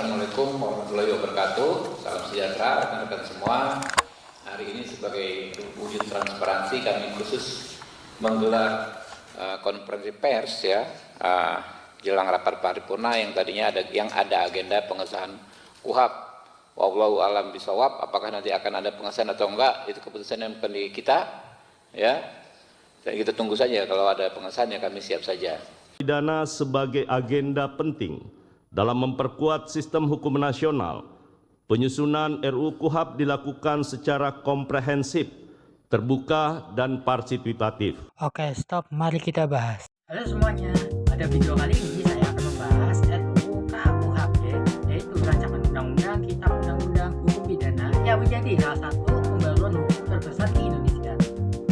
Assalamualaikum warahmatullahi wabarakatuh. Salam sejahtera rekan-rekan semua. Hari ini sebagai wujud transparansi kami khusus menggelar konferensi pers ya jelang rapat paripurna yang tadinya ada agenda pengesahan KUHP. Wallahu alam bisawab. Apakah nanti akan ada pengesahan atau enggak, itu keputusan yang bukan di kita ya. Dan kita tunggu saja, kalau ada pengesahan ya kami siap saja. Pidana sebagai agenda penting dalam memperkuat sistem hukum nasional. Penyusunan RUU KUHP dilakukan secara komprehensif, terbuka, dan partisipatif. Oke, stop. Mari kita bahas. Halo semuanya. Pada video kali ini saya akan membahas RUU KUHP, yaitu rancangan undang-undang kitab undang-undang hukum pidana yang menjadi salah satu pembaruan hukum terbesar di Indonesia.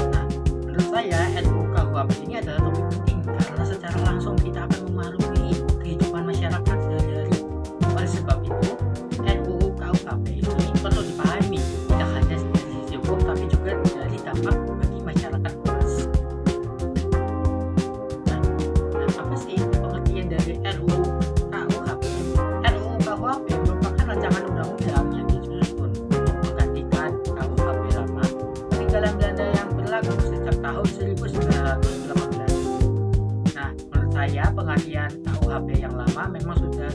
Nah, menurut saya RUU KUHP ini adalah topik penting karena secara langsung kita akan memengaruhi kehidupan masyarakat sehari-hari. Oleh sebab itu, RUU KUHP ini perlu dipahami tidak hanya dari sisi hukum tapi juga dari dampak bagi masyarakat luas. Nah, apa sih pengertian dari RUU KUHP? RUU KUHP merupakan rancangan undang-undang yang disusun untuk menggantikan KUHP lama peninggalan Belanda yang berlaku sejak tahun 1918. Nah, menurut saya penggantian KUHP yang lama memang sudah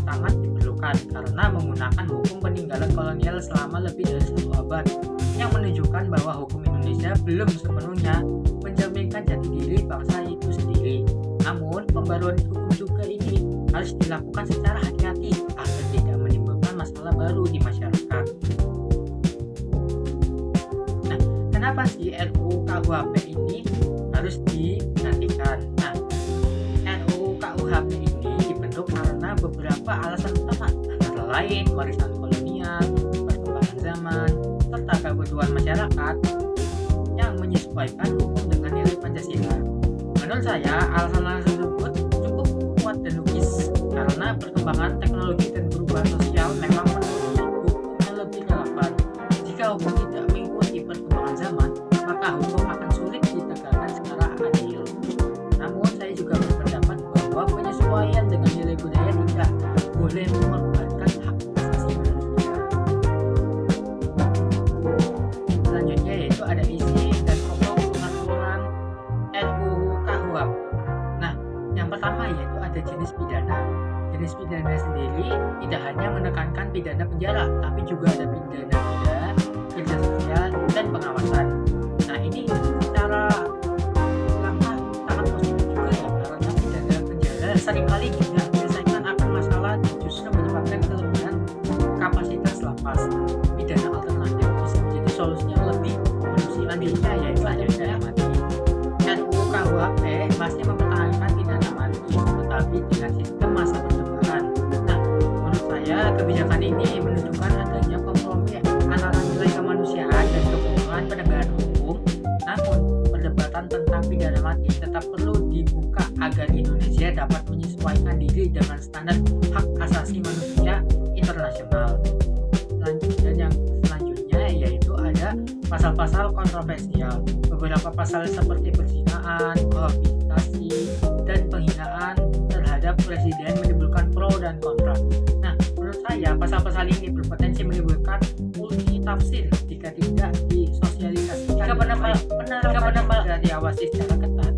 sangat diperlukan karena menggunakan hukum peninggalan kolonial selama lebih dari 1 abad yang menunjukkan bahwa hukum Indonesia belum sepenuhnya mencerminkan jati diri bangsa itu sendiri. Namun, pembaruan hukum juga ini harus dilakukan secara hati-hati agar tidak menimbulkan masalah baru di masyarakat. Nah, kenapa sih RUU KUHP ini harus dinantikan? Nah, RUU KUHP ini dibentuk karena beberapa alasan utama, antara lain warisan kolonial, perkembangan zaman, serta kebutuhan masyarakat yang menyesuaikan hukum dengan nilai Pancasila. Menurut saya, alasan-alasan tersebut cukup kuat dan logis karena perkembangan teknologi dan perubahan sosial memang menuntut hukum yang lebih relevan. Jika hukum tidak mengikuti perkembangan zaman, maka hukum akan sulit ditegakkan secara adil. Namun, saya juga berpendapat bahwa penyesuaian dengan nilai budaya tidak boleh mengorbankan hak asasi manusia. Selanjutnya yaitu ada isi dan pokok pengaturan RUU KUHP. Nah, yang pertama yaitu ada jenis pidana. Jenis pidana sendiri tidak hanya menekankan pidana penjara, tapi juga ada pidana denda, kerja sosial, dan pengawasan. Nah, ini secara langkah sangat positif juga ya, karena pidana penjara seringkali tidak menyelesaikan akar masalah, justru menyebabkan kelebihan kapasitas lapas. Pidana alternatif bisa menjadi solusi yang lebih manusiawi. Selanjutnya yaitu ada pidana mati. RUU KUHP masih mempertahankan pidana mati, tetapi dengan sistem masa percobaan. Nah, menurut saya kebijakan ini menunjukkan adanya kompromi antara nilai kemanusiaan dan kebutuhan penegakan hukum. Namun, perdebatan tentang pidana mati tetap perlu dibuka agar Indonesia dapat menyesuaikan diri dengan standar hak asasi manusia internasional. Dan yang selanjutnya yaitu ada pasal-pasal kontroversial. Beberapa pasal seperti perzinahan, kohabitasi, dan penghinaan terhadap presiden menimbulkan pro dan kontra. Nah, menurut saya pasal-pasal ini berpotensi menimbulkan multi tafsir jika tidak disosialisasikan. Jika penerapan tidak diawasi secara ketat,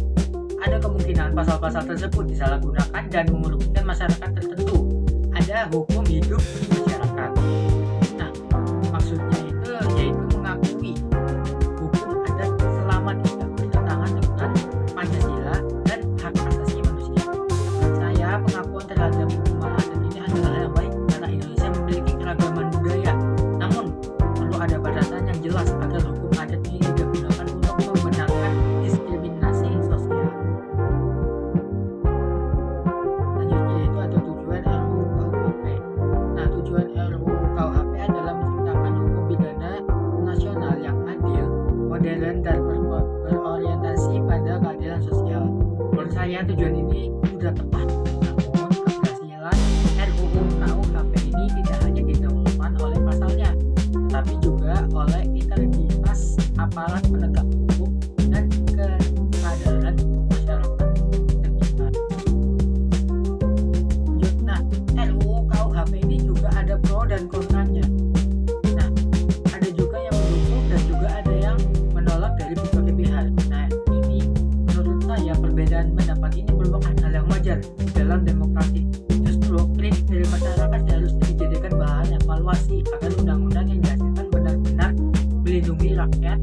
ada kemungkinan pasal-pasal tersebut disalahgunakan dan merugikan masyarakat tertentu. Ada hukum hidup di masyarakat. Nah, maksudnya itu yaitu mengakui hukum adat selama tidak bertentangan dengan Pancasila dan hak asasi manusia. Menurut saya, pengakuan terhadap hukum adat ini adalah hal yang baik karena Indonesia memiliki keragaman budaya. Namun, perlu ada batasan yang jelas agar hukum adat ini tidak digunakan untuk membenarkan diskriminasi sosial. Selanjutnya yaitu ada tujuan RUU KUHP. Nah, tujuan RUU KUHP adalah menciptakan hukum pidana nasional yang adil, modern, dan berorientasi pada keadilan sosial. Menurut saya tujuan ini sudah tepat. Namun, keberhasilan RUU KUHP ini tidak hanya didahulukan oleh pasalnya, tetapi juga oleh integritas aparat penegak hukum dan kesadaran masyarakat sekitar. Nah, RUU KUHP pendapat ini merupakan hal yang wajar di dalam demokrasi. Justru kritik dari masyarakat seharusnya dijadikan bahan evaluasi agar undang-undang yang dihasilkan benar-benar melindungi rakyat